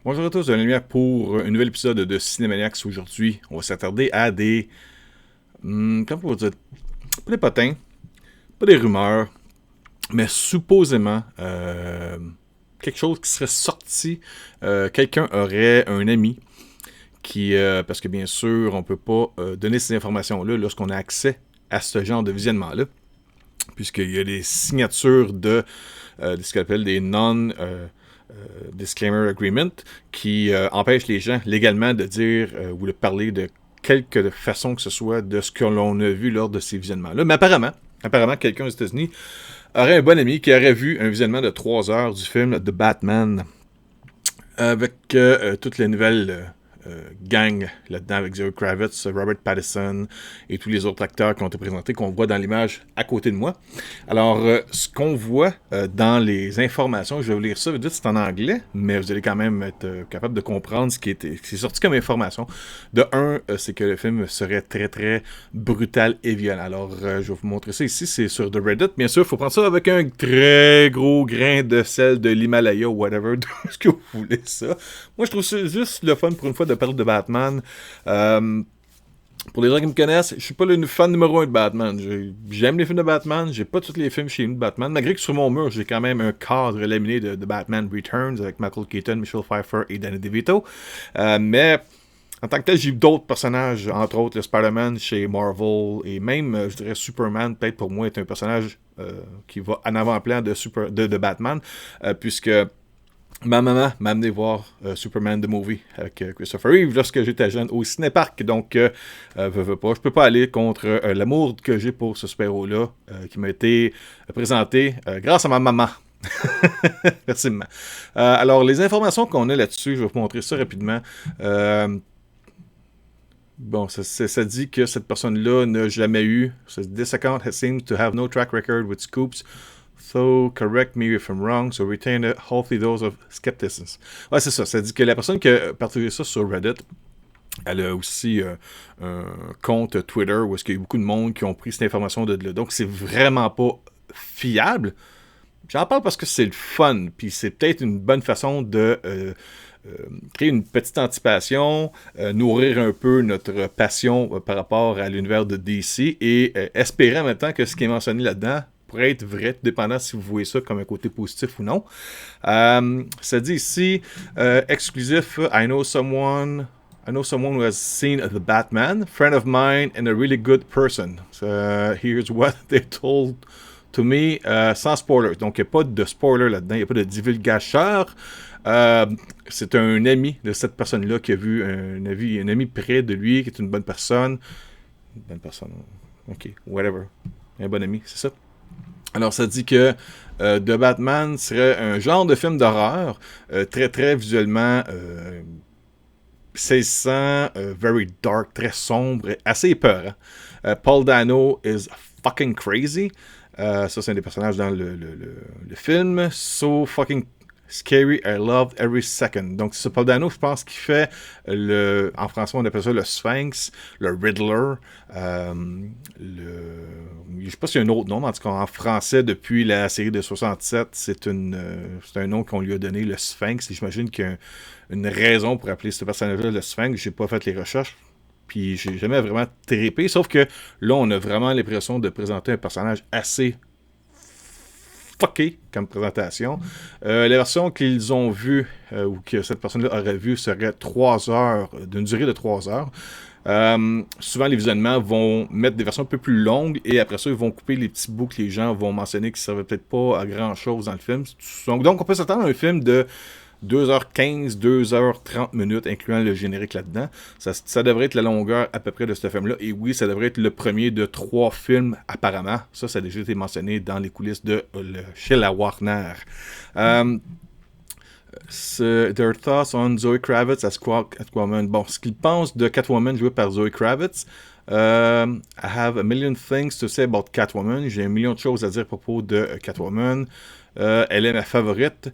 Bonjour à tous, de la lumière pour un nouvel épisode de Cinémaniacs. Aujourd'hui, on va s'attarder à des... comment on va dire? Pas des potins, pas des rumeurs, mais supposément quelque chose qui serait sorti. Quelqu'un aurait un ami qui... parce que bien sûr, on peut pas donner ces informations-là lorsqu'on a accès à ce genre de visionnement-là, puisqu'il y a des signatures de ce qu'on appelle des disclaimer agreement qui empêche les gens légalement de dire ou de parler de quelque façon que ce soit de ce que l'on a vu lors de ces visionnements-là. Mais apparemment, quelqu'un aux États-Unis aurait un bon ami qui aurait vu un visionnement de 3 heures du film The Batman avec toutes les nouvelles gang là-dedans avec Zoe Kravitz, Robert Pattinson et tous les autres acteurs qui ont été présentés, qu'on voit dans l'image à côté de moi. Alors, ce qu'on voit dans les informations, je vais vous lire ça, vous dites c'est en anglais, mais vous allez quand même être capable de comprendre ce qui est sorti comme information. De un, c'est que le film serait très très brutal et violent. Alors, je vais vous montrer ça ici, c'est sur The Reddit. Bien sûr, il faut prendre ça avec un très gros grain de sel de l'Himalaya ou whatever, ce que vous voulez ça. Moi, je trouve ça juste le fun pour une fois de parler de Batman. Pour les gens qui me connaissent, je suis pas le fan numéro 1 de Batman. J'aime les films de Batman, j'ai pas tous les films chez nous de Batman, malgré que sur mon mur, j'ai quand même un cadre laminé de Batman Returns avec Michael Keaton, Michelle Pfeiffer et Danny DeVito. Mais en tant que tel, j'ai eu d'autres personnages, entre autres le Spider-Man chez Marvel et même, je dirais, Superman, peut-être pour moi, est un personnage qui va en avant-plan de Batman, puisque ma maman m'a amené voir Superman the Movie avec Christopher Reeve lorsque j'étais jeune au cinéparc. Donc, veux pas. Je peux pas aller contre l'amour que j'ai pour ce super-héros-là qui m'a été présenté grâce à ma maman. Merci, maman. Alors, les informations qu'on a là-dessus, je vais vous montrer ça rapidement. Bon, ça dit que cette personne-là n'a jamais eu. This account seems to have no track record with scoops. So, correct me if I'm wrong, so retain a healthy dose of skepticism. Ouais, c'est ça. Ça dit que la personne qui a partagé ça sur Reddit, elle a aussi un compte Twitter où est-ce qu'il y a beaucoup de monde qui ont pris cette information de là. Donc, c'est vraiment pas fiable. J'en parle parce que c'est le fun, puis c'est peut-être une bonne façon de créer une petite anticipation, nourrir un peu notre passion par rapport à l'univers de DC et espérer en même temps que ce qui est mentionné là-dedans pourrait être vrai, tout dépendant si vous voyez ça comme un côté positif ou non. Ça dit ici, exclusif, I know someone who has seen The Batman, friend of mine and a really good person. Here's what they told to me, sans spoiler. Donc, il n'y a pas de spoiler là-dedans, il n'y a pas de divulgateur. C'est un ami de cette personne-là qui a vu un ami près de lui, qui est une bonne personne. Une bonne personne, ok, whatever. Un bon ami, c'est ça. Alors, ça dit que The Batman serait un genre de film d'horreur, très, très visuellement saisissant, very dark, très sombre, assez épeurant. Paul Dano is fucking crazy. Ça, c'est un des personnages dans le film. So fucking scary, I loved every second. Donc, c'est Paul Dano, je pense, qui fait en français, on appelle ça le Sphinx, le Riddler, je sais pas s'il y a un autre nom, mais en tout cas, en français, depuis la série de 67, c'est un nom qu'on lui a donné, le Sphinx. Et j'imagine qu'il y a une raison pour appeler ce personnage-là le Sphinx. J'ai pas fait les recherches. Puis j'ai jamais vraiment trippé, sauf que là, on a vraiment l'impression de présenter un personnage assez fucké comme présentation. La version qu'ils ont vue, ou que cette personne-là aurait vue, serait 3 heures, d'une durée de 3 heures. Souvent, les visionnements vont mettre des versions un peu plus longues et après ça, ils vont couper les petits bouts que les gens vont mentionner qui ne servaient peut-être pas à grand-chose dans le film. Donc, on peut s'attendre à un film de 2h15, 2h30 minutes, incluant le générique là-dedans. Ça devrait être la longueur à peu près de ce film-là. Et oui, ça devrait être le premier de 3 films, apparemment. Ça a déjà été mentionné dans les coulisses chez la Warner. Their thoughts on Zoe Kravitz as Catwoman. Bon, ce qu'ils pensent de Catwoman jouée par Zoe Kravitz. I have a million things to say about Catwoman. J'ai un million de choses à dire à propos de Catwoman. Elle est ma favorite.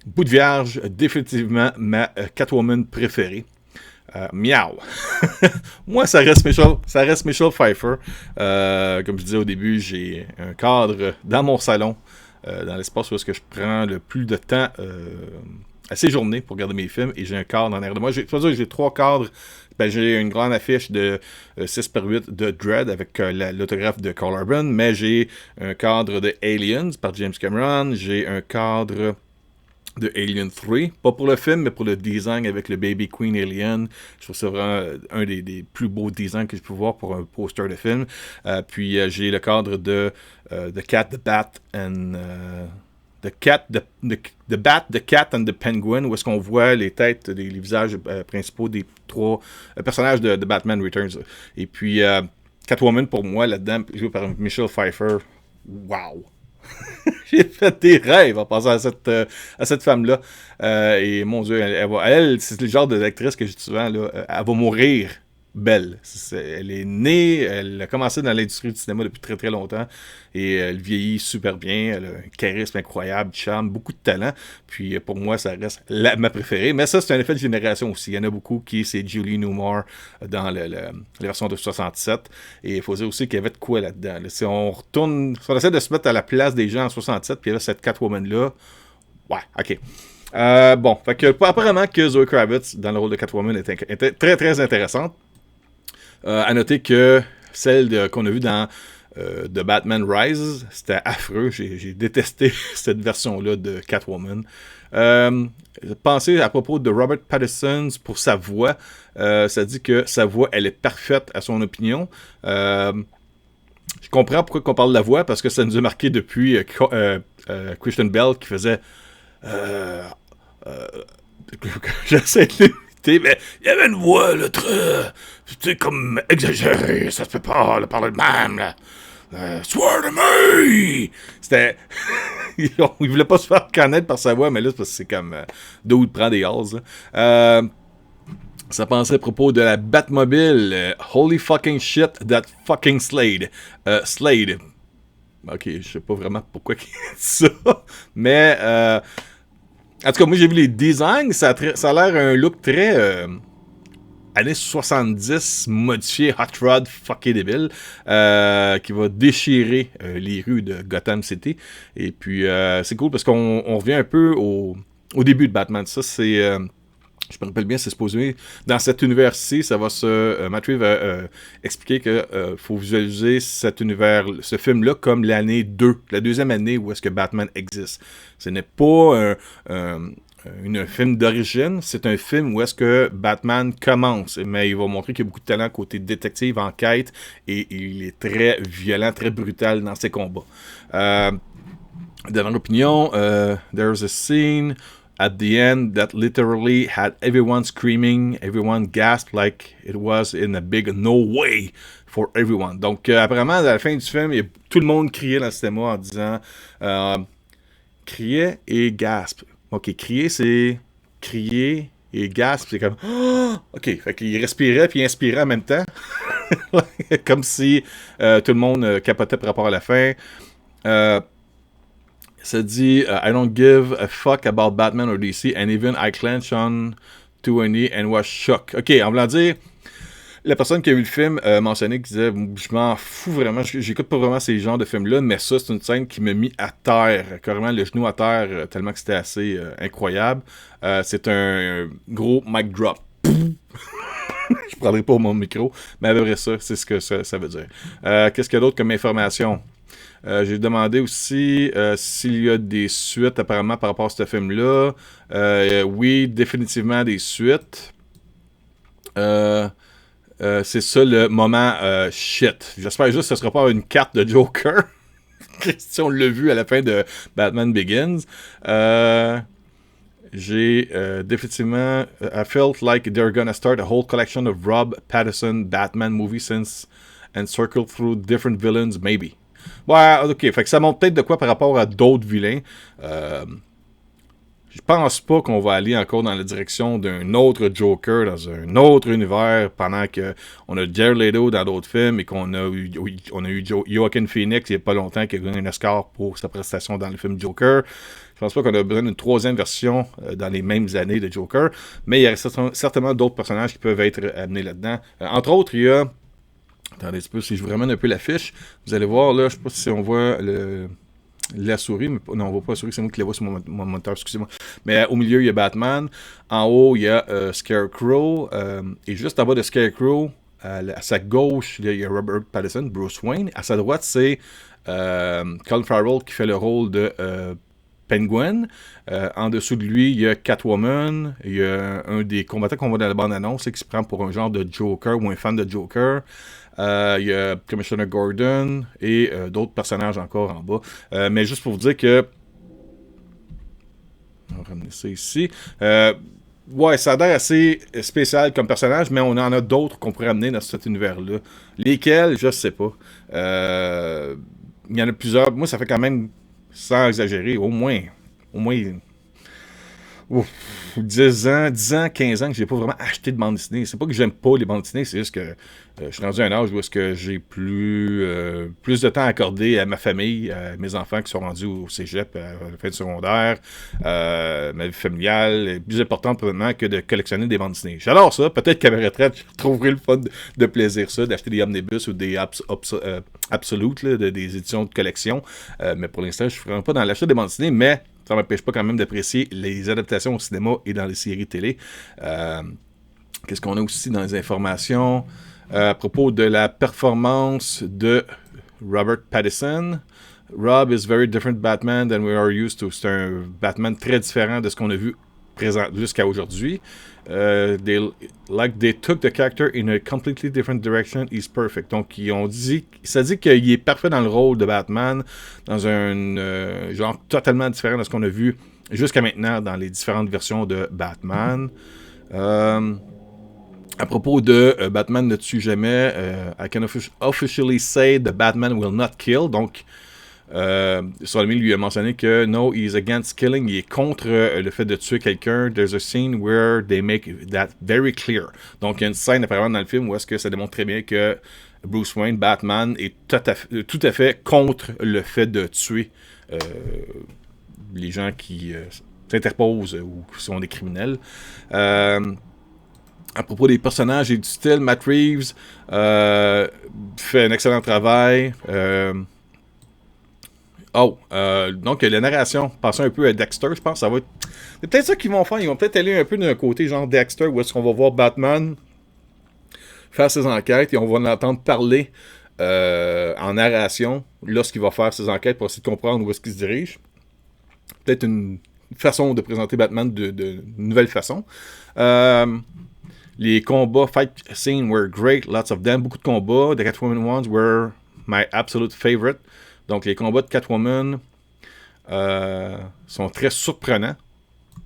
Bout de vierge, définitivement ma Catwoman préférée. Miaou. Moi, ça reste Michelle Pfeiffer. Comme je disais au début, j'ai un cadre dans mon salon, dans l'espace où est-ce que je prends le plus de temps séjourner pour regarder mes films et j'ai un cadre en arrière de moi. J'ai 3 cadres. Ben, j'ai une grande affiche de 6x8 de Dredd avec l'autographe de Carl Urban, mais j'ai un cadre de Aliens par James Cameron, j'ai un cadre de Alien 3, pas pour le film, mais pour le design avec le Baby Queen Alien. Je trouve ça vraiment un des plus beaux designs que je peux voir pour un poster de film. Puis j'ai le cadre de The Cat, The Bat and... The Bat, The Cat and the Penguin, où est-ce qu'on voit les têtes, les visages principaux des 3 personnages de Batman Returns. Et puis, Catwoman, pour moi, là-dedans, joué par Michelle Pfeiffer. Wow! J'ai fait des rêves en pensant à cette femme-là. Et mon Dieu, elle c'est le genre d'actrice que je dis souvent, là, elle va mourir belle. Elle est née, elle a commencé dans l'industrie du cinéma depuis très très longtemps et elle vieillit super bien, elle a un charisme incroyable, du charme, beaucoup de talent. Puis pour moi, ça reste ma préférée. Mais ça, c'est un effet de génération aussi. Il y en a beaucoup c'est Julie Newmar dans la version de 67. Et il faut dire aussi qu'il y avait de quoi là-dedans. Là. Si on essaie de se mettre à la place des gens en 67, puis il y avait cette Catwoman-là, ouais, ok. Bon, fait que apparemment que Zoe Kravitz dans le rôle de Catwoman était très très intéressante. À noter que celle qu'on a vue dans The Batman Rises, c'était affreux. J'ai détesté cette version-là de Catwoman. Pensez à propos de Robert Pattinson pour sa voix. Ça dit que sa voix, elle est parfaite à son opinion. Je comprends pourquoi on parle de la voix, parce que ça nous a marqué depuis Christian Bale qui faisait... j'essaie de... Mais il y avait une voix, là, très... C'était comme exagérée, ça se peut pas, là, parler de même, là. Swear to me! C'était... il voulait pas se faire connaître par sa voix, mais là, c'est parce que c'est comme... d'où il prend des gaz, Ça pensait à propos de la Batmobile. Holy fucking shit, that fucking Slade. Slade. Ok, je sais pas vraiment pourquoi il dit ça, mais... En tout cas, moi, j'ai vu les designs. Ça a l'air un look très années 70, modifié, hot rod, fucké débile, qui va déchirer les rues de Gotham City. Et puis, c'est cool parce qu'on revient un peu au début de Batman. Ça, c'est... je me rappelle bien, c'est supposé... Dans cet univers-ci, ça va se... Matt Reeves va expliquer qu'il faut visualiser cet univers, ce film-là, comme l'année 2, la deuxième année où est-ce que Batman existe. Ce n'est pas un film d'origine, c'est un film où est-ce que Batman commence, mais il va montrer qu'il y a beaucoup de talent côté détective, enquête, et il est très violent, très brutal dans ses combats. Dans mon opinion, there's a scene at the end that literally had everyone screaming, everyone gasped like it was in a big no way for everyone. Donc, apparemment, à la fin du film, tout le monde criait dans le cinéma en disant criait et gasp. Ok, crier, c'est crier et gasp, c'est comme ok, fait qu'il respirait puis inspirait en même temps. Comme si tout le monde capotait par rapport à la fin. Ça dit I don't give a fuck about Batman or DC, and even I clenched on to a knee and was shook. Ok, en voulant dire, la personne qui a vu le film mentionnait qui disait je m'en fous vraiment, j'écoute pas vraiment ces genres de films-là, mais ça, c'est une scène qui m'a mis à terre, carrément le genou à terre, tellement que c'était assez incroyable. C'est un gros mic drop. Je prendrai pas mon micro, mais à peu près ça, c'est ce que ça veut dire. Qu'est-ce qu'il y a d'autre comme information? J'ai demandé aussi s'il y a des suites apparemment par rapport à ce film-là. Oui, définitivement des suites. C'est ça le moment shit. J'espère juste que ce sera pas une carte de Joker. Si on l'a vu à la fin de Batman Begins. J'ai définitivement I felt like they're gonna start a whole collection of Rob Pattinson Batman movies since and circle through different villains, maybe. Ouais, ok, fait que ça montre peut-être de quoi par rapport à d'autres vilains. Je pense pas qu'on va aller encore dans la direction d'un autre Joker dans un autre univers pendant qu'on a Jared Leto dans d'autres films et qu'on a eu Joaquin Phoenix il y a pas longtemps qui a gagné un Oscar pour sa prestation dans le film Joker. Je pense pas qu'on a besoin d'une troisième version dans les mêmes années de Joker, mais il y a certainement d'autres personnages qui peuvent être amenés là-dedans. Entre autres, il y a... Attendez un petit peu, si je vous ramène un peu l'affiche, vous allez voir là, je sais pas si on voit la souris, mais non, on voit pas la souris, c'est moi qui la vois sur mon moniteur, excusez-moi. Mais au milieu, il y a Batman. En haut, il y a Scarecrow. Et juste en bas de Scarecrow, à sa gauche, il y a Robert Pattinson, Bruce Wayne. À sa droite, c'est Colin Farrell qui fait le rôle de Penguin. En dessous de lui, il y a Catwoman. Il y a un des combattants qu'on voit dans la bande-annonce qui se prend pour un genre de Joker ou un fan de Joker. Il y a Commissioner Gordon et d'autres personnages encore en bas. Mais juste pour vous dire que... On va ramener ça ici. Ouais, ça a l'air assez spécial comme personnage, mais on en a d'autres qu'on pourrait amener dans cet univers-là. Lesquels, je sais pas. Il y en a plusieurs. Moi, ça fait quand même, sans exagérer, au moins ouf, 10 ans, 15 ans que j'ai pas vraiment acheté de bande dessinée. C'est pas que j'aime pas les bandes dessinées, c'est juste que je suis rendu à un âge où est-ce que j'ai plus de temps à accorder à ma famille, à mes enfants qui sont rendus au cégep, à la fin du secondaire, ma vie familiale est plus importante pour le moment que de collectionner des bandes dessinées. J'adore ça. Peut-être qu'à ma retraite, je trouverai le fun de plaisir ça, d'acheter des omnibus ou des absolutes, là, des éditions de collection. Mais pour l'instant, je ne suis vraiment pas dans l'achat des bandes dessinées, mais ça ne m'empêche pas quand même d'apprécier les adaptations au cinéma et dans les séries télé. Qu'est-ce qu'on a aussi dans les informations à propos de la performance de Robert Pattinson? Rob is very different Batman than we are used to. C'est un Batman très différent de ce qu'on a vu jusqu'à aujourd'hui. They took the character in a completely different direction. He's perfect. Donc, ça dit qu'il est parfait dans le rôle de Batman, dans un genre totalement différent de ce qu'on a vu jusqu'à maintenant dans les différentes versions de Batman. À propos de Batman ne tue jamais, I can officially say the Batman will not kill. Donc, Solomon lui a mentionné que no, he's against killing. Il est contre le fait de tuer quelqu'un. There's a scene where they make that very clear. Donc, il y a une scène apparemment dans le film où est-ce que ça démontre très bien que Bruce Wayne, Batman, est tout à fait contre le fait de tuer les gens qui s'interposent ou qui sont des criminels. À propos des personnages et du style, Matt Reeves fait un excellent travail. Donc la narration, passons un peu à Dexter, je pense que ça va être... C'est peut-être ça qu'ils vont faire, ils vont peut-être aller un peu d'un côté genre Dexter, où est-ce qu'on va voir Batman faire ses enquêtes et on va l'entendre parler en narration lorsqu'il va faire ses enquêtes pour essayer de comprendre où est-ce qu'il se dirige. Peut-être une façon de présenter Batman de nouvelle façon. Les combats, fight scenes were great, lots of them, beaucoup de combats. The Catwoman ones were my absolute favorite. Donc, les combats de Catwoman sont très surprenants.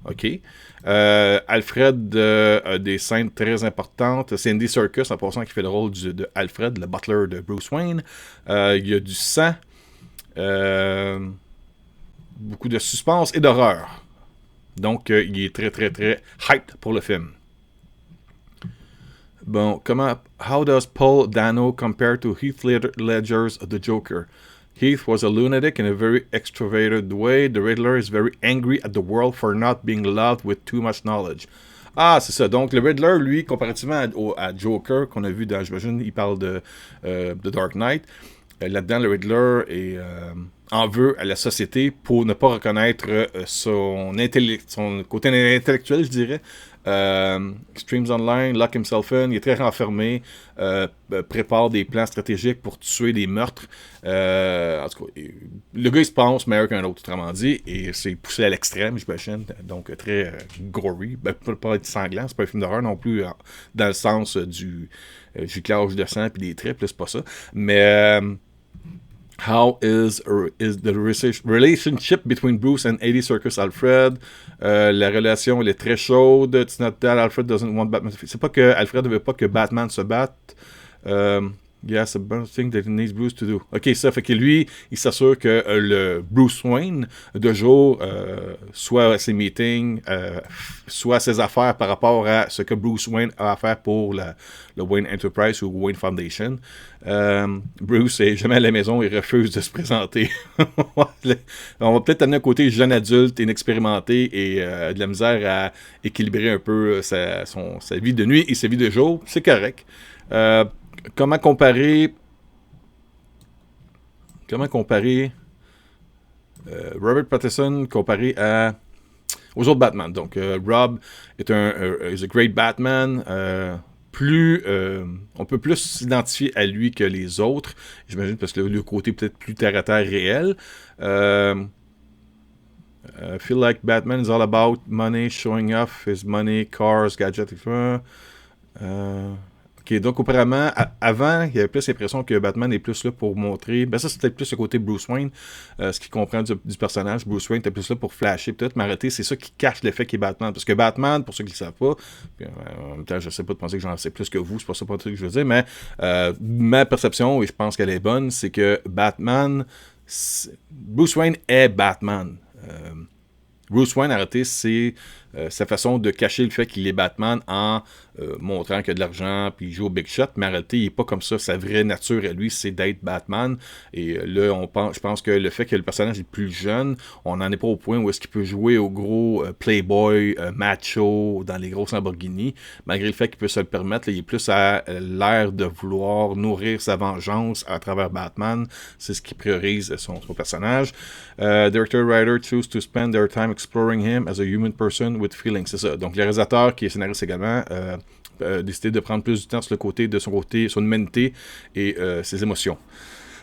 OK. Alfred a des scènes très importantes. C'est Andy Serkis, en passant, qui fait le rôle de Alfred, le butler de Bruce Wayne. Il y a du sang. Beaucoup de suspense et d'horreur. Donc, il est très, très, très hype pour le film. Bon, how does Paul Dano compare to Heath Ledger's The Joker? Heath was a lunatic in a very extroverted way. The Riddler is very angry at the world for not being loved with too much knowledge. Ah, c'est ça. Donc, le Riddler, lui, comparativement à Joker, qu'on a vu dans, j'imagine, il parle de The Dark Knight. Là-dedans, le Riddler en veut à la société pour ne pas reconnaître son côté intellectuel, je dirais. Streams Online, lock himself in, il est très renfermé, prépare des plans stratégiques pour tuer des meurtres. En tout cas, le gars il se pense meilleur qu'un autre, autrement dit, et c'est poussé à l'extrême, j'imagine, donc très gory. Peut pas être sanglant, c'est pas un film d'horreur non plus, dans le sens du giclage de sang puis des tripes, c'est pas ça. Mais how is the relationship between Bruce and Andy Serkis Alfred? La relation, elle est très chaude. It's not that Alfred doesn't want Batman. C'est pas que Alfred ne veut pas que Batman se batte. Yes, a bunch of things that he needs Bruce to do. Ok, ça fait que lui, il s'assure que le Bruce Wayne, de jour, soit à ses meetings, soit à ses affaires par rapport à ce que Bruce Wayne a à faire pour le Wayne Enterprise ou Wayne Foundation. Bruce est jamais à la maison et refuse de se présenter. On va peut-être amener un côté jeune adulte, inexpérimenté et de la misère à équilibrer un peu sa vie de nuit et sa vie de jour. C'est correct. Comment comparer Robert Pattinson comparé aux autres Batman. Donc, Rob est is a great Batman. On peut plus s'identifier à lui que les autres, j'imagine, parce que le côté peut-être plus terre-à-terre réel. I feel like Batman is all about money, showing off his money, cars, gadgets, etc. Ok, donc auparavant, avant, il y avait plus l'impression que Batman est plus là pour montrer. Ben ça, c'est peut-être plus le côté Bruce Wayne, ce qui comprend du personnage. Bruce Wayne était plus là pour flasher, peut-être, mais arrêter, c'est ça qui cache l'effet qu'il est Batman. Parce que Batman, pour ceux qui ne le savent pas, puis, en même temps, je sais pas de penser que j'en sais plus que vous, c'est pas ça pour que je veux dire, mais ma perception, et je pense qu'elle est bonne, c'est que Bruce Wayne est Batman. Bruce Wayne, arrêté, c'est sa façon de cacher le fait qu'il est Batman en montrant qu'il a de l'argent puis il joue au Big Shot, mais arrêté, il n'est pas comme ça. Sa vraie nature à lui, c'est d'être Batman. Et là, je pense que le fait que le personnage est plus jeune, on n'en est pas au point où est-ce qu'il peut jouer au gros playboy, macho, dans les grosses Lamborghini, malgré le fait qu'il peut se le permettre. Là, il est plus à l'air de vouloir nourrir sa vengeance à travers Batman. C'est ce qui priorise son personnage. Director writer choose to spend their time exploring him as a human person with feelings. C'est ça. Donc, le réalisateur, qui est scénariste également, décidé de prendre plus du temps sur le côté de son humanité et ses émotions.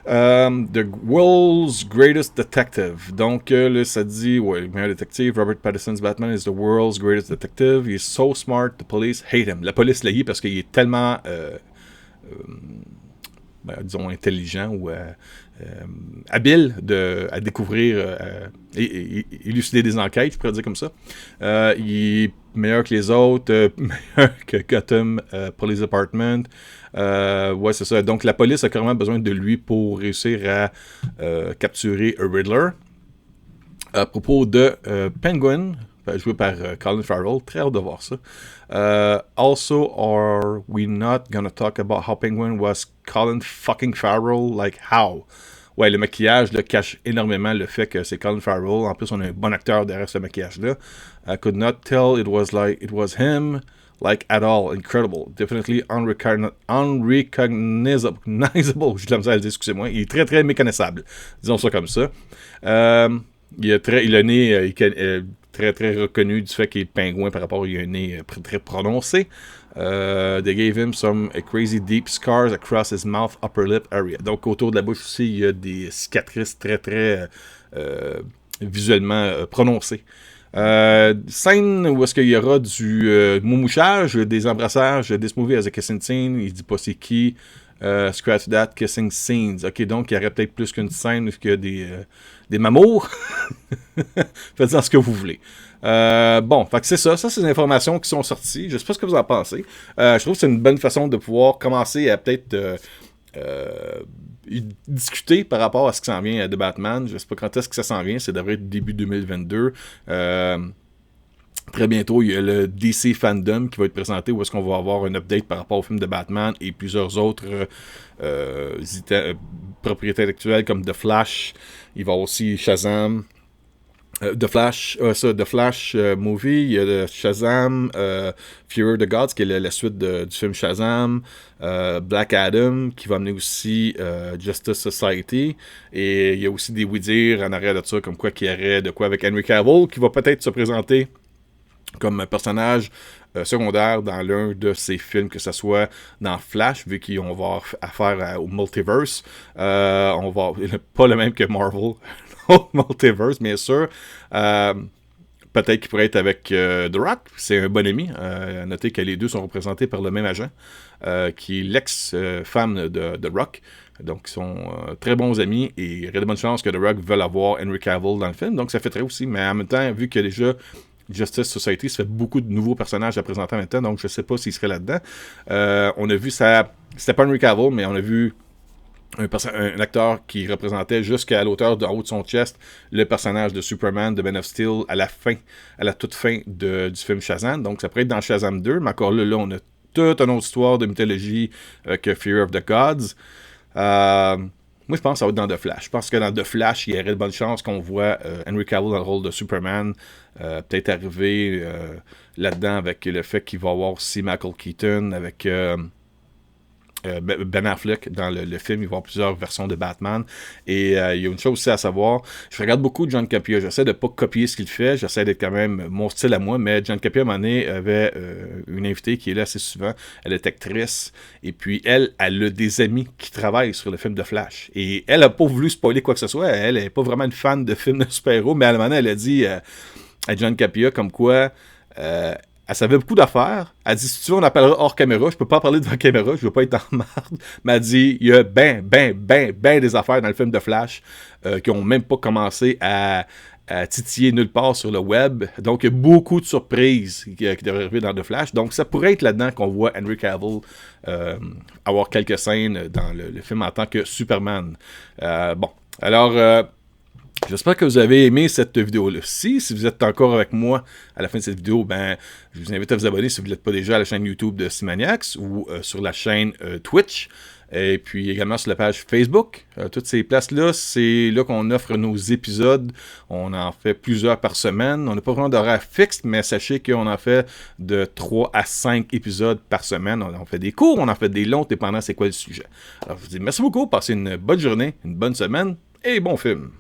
The World's Greatest Detective. Donc, là, ça dit, le meilleur détective, Robert Pattinson's Batman is the world's greatest detective. He is so smart, the police hate him. La police l'haït parce qu'il est tellement, disons, intelligent ou habile à découvrir et élucider des enquêtes, je pourrais dire comme ça. Il est meilleur que les autres, meilleur que Gotham Police Department. Ouais, c'est ça. Donc, la police a carrément besoin de lui pour réussir à capturer Riddler. À propos de Penguin, joué par Colin Farrell, très hâte de voir ça. Also, are we not gonna talk about how Penguin was Colin fucking Farrell? Like, how? Ouais, le maquillage là, cache énormément le fait que c'est Colin Farrell. En plus, on a un bon acteur derrière ce maquillage-là. I could not tell it was him, like, at all. Incredible. Definitely unrecognizable. J'ai de la misère à le dire, excusez-moi. Il est très, très méconnaissable. Disons ça comme ça. Il a né très, très reconnu du fait qu'il est pingouin par rapport à il a un nez très prononcé. They gave him some crazy deep scars across his mouth, upper lip area. Donc, autour de la bouche aussi, il y a des cicatrices très, très visuellement prononcées. Scène où est-ce qu'il y aura du moumouchage, des embrassages, this movie as a kissing scene. Il dit pas c'est qui. Scratch that, kissing scenes. Ok, donc il y aurait peut-être plus qu'une scène où il y a des mamours. Faites-en ce que vous voulez. Bon, fait que c'est ça. Ça, c'est des informations qui sont sorties. Je sais pas ce que vous en pensez. Je trouve que c'est une bonne façon de pouvoir commencer à peut-être discuter par rapport à ce qui s'en vient de Batman. Je sais pas quand est-ce que ça s'en vient. Ça devrait être début 2022. Très bientôt, il y a le DC Fandom qui va être présenté où est-ce qu'on va avoir un update par rapport au film de Batman et plusieurs autres propriétés intellectuelles comme The Flash. Il va y avoir aussi Shazam. The Flash Movie, il y a le Shazam, Fury of the Gods, qui est la suite du film Shazam, Black Adam, qui va amener aussi Justice Society, et il y a aussi des oui-dire en arrière de ça, comme quoi qu'il y aurait de quoi avec Henry Cavill, qui va peut-être se présenter comme un personnage secondaire dans l'un de ses films, que ce soit dans Flash, vu qu'on va avoir affaire au multiverse. On va pas le même que Marvel, multiverse, bien sûr. Peut-être qu'il pourrait être avec The Rock, c'est un bon ami. Notez que les deux sont représentés par le même agent, qui est l'ex-femme de Rock. Donc, ils sont très bons amis et il y aurait de bonnes chances que The Rock veuille avoir Henry Cavill dans le film. Donc, ça fait très aussi. Mais en même temps, vu que déjà Justice Society se fait beaucoup de nouveaux personnages à présenter en même temps, donc je ne sais pas s'il serait là-dedans. On a vu ça, c'était pas Henry Cavill, mais on a vu un acteur qui représentait jusqu'à l'auteur d'en haut de son chest le personnage de Superman de Man of Steel à la toute fin du film Shazam. Donc ça pourrait être dans Shazam 2, mais encore là on a toute une autre histoire de mythologie que Fear of the Gods. Moi, je pense que ça va être dans The Flash. Je pense que dans The Flash, il y aurait de bonnes chances qu'on voit Henry Cavill dans le rôle de Superman peut-être arriver là-dedans avec le fait qu'il va avoir aussi Michael Keaton, avec Ben Affleck dans le film. Il va y avoir plusieurs versions de Batman. Et il y a une chose aussi à savoir. Je regarde beaucoup John Campea. J'essaie de pas copier ce qu'il fait. J'essaie d'être quand même mon style à moi. Mais John Campea, à un moment donné, avait une invitée qui est là assez souvent. Elle est actrice. Et puis, elle a des amis qui travaillent sur le film de Flash. Et elle a pas voulu spoiler quoi que ce soit. Elle est pas vraiment une fan de films de super-héros. Mais à un moment donné, elle a dit à John Campea comme quoi... elle savait beaucoup d'affaires. Elle dit, si tu veux, on appellera hors caméra. Je peux pas parler devant caméra, je veux pas être en marde. Mais elle dit, il y a ben des affaires dans le film de Flash qui ont même pas commencé à titiller nulle part sur le web. Donc, il y a beaucoup de surprises qui devraient arriver dans The Flash. Donc, ça pourrait être là-dedans qu'on voit Henry Cavill avoir quelques scènes dans le film en tant que Superman. Bon, alors... j'espère que vous avez aimé cette vidéo-là. Si vous êtes encore avec moi à la fin de cette vidéo, ben, je vous invite à vous abonner si vous ne l'êtes pas déjà à la chaîne YouTube de Cymaniacs ou sur la chaîne Twitch. Et puis également sur la page Facebook. Toutes ces places-là, c'est là qu'on offre nos épisodes. On en fait plusieurs par semaine. On n'a pas vraiment d'horaire fixe, mais sachez qu'on en fait de 3 à 5 épisodes par semaine. On fait des courts, on en fait des longs, dépendant c'est quoi le sujet. Alors je vous dis merci beaucoup, passez une bonne journée, une bonne semaine et bon film.